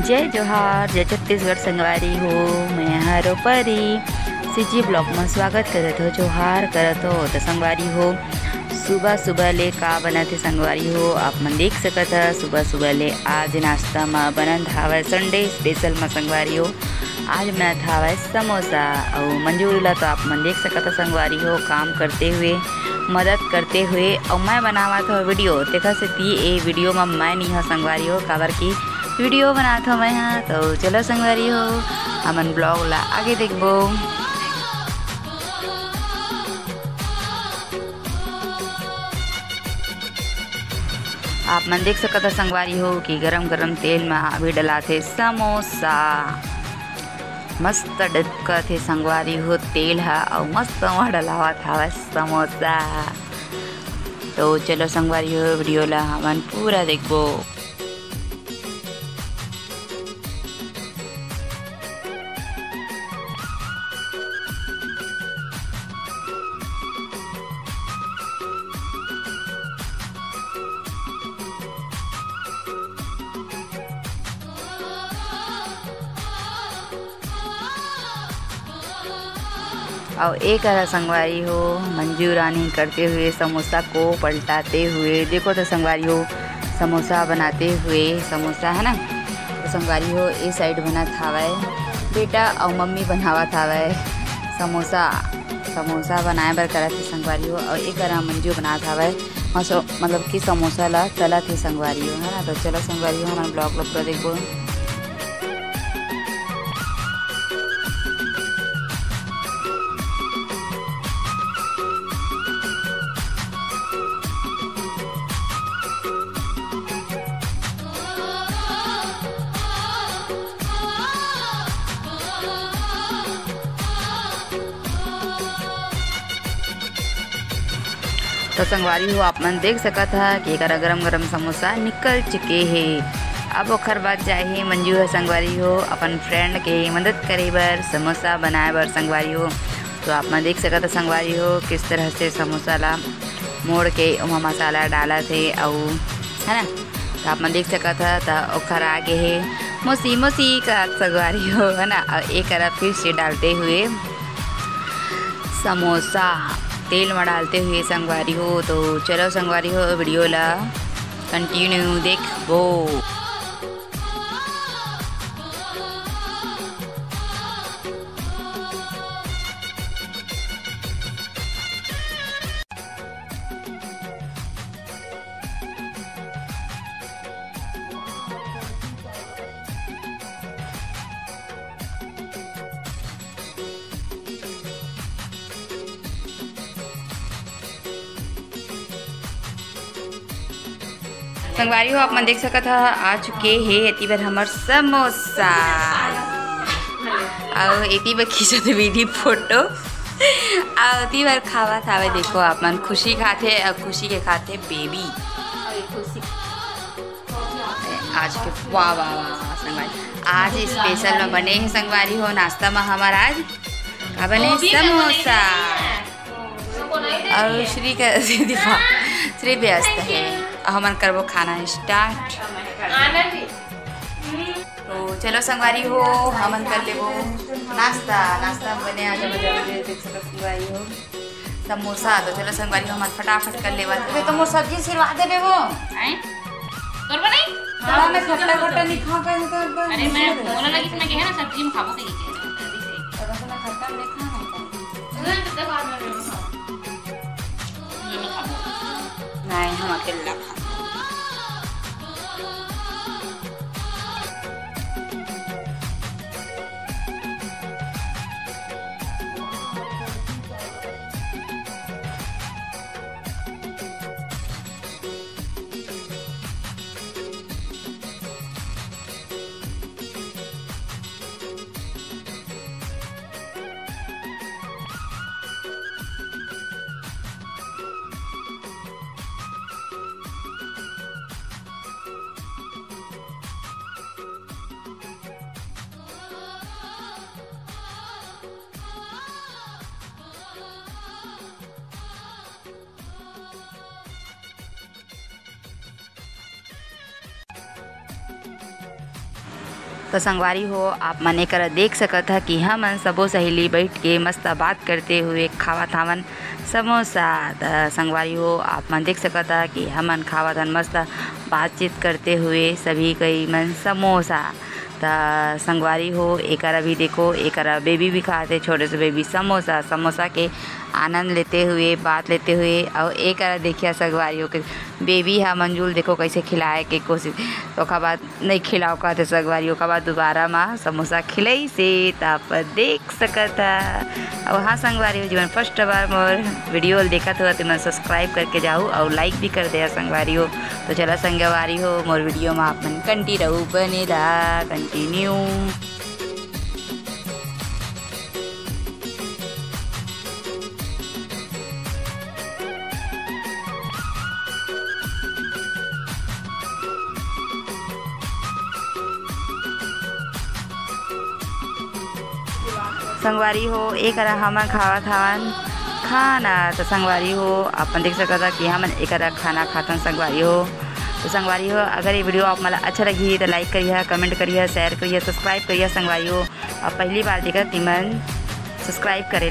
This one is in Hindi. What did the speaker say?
जय जोहार, जय छत्तीसगढ़ संगवारी हो। मैं हरो परी सीजी ब्लॉग में स्वागत करत हो, जोहार करत हो। तो संगवारी हो, सुबह सुबह ले का बनत है संगवारी हो, आप मन देख सकत है। सुबह सुबह ले आज नाश्ता में बनत हावय संडे स्पेशल में संगवारी हो। आज बनत हावय समोसा और मंजूरीला तो आप मन देख सकत है संगवारी हो, काम करते हुए मदद करते हुए। और मैं बनावत हो वीडियो देखा से ती ए वीडियो में मैं नहीं हो संगवारी हो, काबर की वीडियो बनात हो मैं हाँ। तो चलो संगवारी हो, हमन ब्लॉग ला आगे देखबो। आप मन देख सकत है संगवारी हो कि गरम गरम तेल में अभी डलाथे समोसा। मस्त डटका थे संगवारी हो तेल है और मस्त वहाँ डलावा था समोसा। तो चलो संगवारी हो, वीडियो ला हमन पूरा देखबो। और एक संगवारी हो मंजू रानी करते हुए समोसा को पलटाते हुए। देखो तो संगवारी हो समोसा बनाते हुए, समोसा है ना। तो संगवारी हो ए साइड बना थावय बेटा और मम्मी बनावा थावय समोसा। समोसा बनाए बर करत थे संगवारी हो। और एक मंजू बना थावय मतलब कि समोसा ला तलत थे संगवारी हो, है ना। तो चलो संगवारी हो हमारे ब्लॉग ला पूरा देखबो। तो संगवारी हो आप मन देख सकत है कि एक गरम गरम समोसा निकल चुके हैं। अब ओखर बाद जाही मंजू है संगवारी हो अपन फ्रेंड के मदद करे बर समोसा बनाए बर संगवारी हो। तो आप मन देख सकत है संगवारी हो किस तरह से समोसा ला मोड़ के उमा मसाला डाला थे और है ना। तो आप मन देख सकत है। तो ओखर आगे है मोसी मोसी का संगवारी हो, है ना। और एक फिर से डालते हुए समोसा तेल में डालते हुए संगवारी हो। तो चलो संगवारी हो वीडियो ला कंटिन्यू देखबो। संगवारी हो आप मन देख सकत है आ चुके हैं एती बार हमार समोसा और एती बार खींचत वीडियो फोटो और एती बार खावा था। देखो आप मन खुशी खाते और खुशी के खाते बेबी आज के वाह वाह वाह संगवारी। आज स्पेशल में बने हैं संगवारी हो नाश्ता में हमारा आज का बने समोसा और श्री का श्री व्यस्त है। हमन करबो खाना स्टार्ट। तो चलो संगवारी हो हमन कर लेबो नाश्ता। नाश्ता बने आज संगवारी हो समोसा। तो चलो संगवारी हो हमन फटाफट कर लेवा। तो मोर सब्जी सिरवा देबे वो करबो नहीं। हां मैं खट्टा खट्टा नहीं खा पाए तो अरे मैं बोला लगी कि मैं कहे ना सब्जी में खाबो के तो मैं खट्टा नहीं खाना नहीं हम अकेला खा। तो संगवारी हो आप मने कर देख सकत ह कि हमन सबो सहेली बैठ के मस्त बात करते हुए खावत हवन समोसा। तो संगवारी हो आप मन देख सकत ह कि हमन खावत हन मस्त बातचीत करते हुए सभी कई मन समोसा। तो संगवारी हो एकरा भी देखो, एकरा बेबी भी खाते, छोटे से बेबी समोसा के आनंद लेते हुए बात लेते हुए। और एकरा देखिए संगवारी हो के बेबी है मंजूल देखो कैसे खिलाए के कोशिश, तो ओकर बाद नहीं खिलाओ कहते संगवारी, ओकर बाद दोबारा माँ समोसा खिलाई से आप देख सकत है। और हाँ संगवारी हो जीवन फर्स्ट बार मोर वीडियो देखत हो तो मैं सब्सक्राइब करके जाऊँ और लाइक भी कर दे संगवारी हो। तो चला संगवारी हो मोर वीडियो में आप मन कंटिन्यू बनेला कंटिन्यू। संगवारी हो एकरा हमन खावत हवन खाना। तो संगवारी हो अपन देख सकता कि हमन एकरा खाना खातन संगवारी हो। तो संगवारी हो अगर ये वीडियो आप मला अच्छा लगी तो लाइक करिए, कमेंट करिए, शेयर करिए, सब्सक्राइब करिए संगवारी हो। और पहली बार देखा तिमन सब्सक्राइब करे।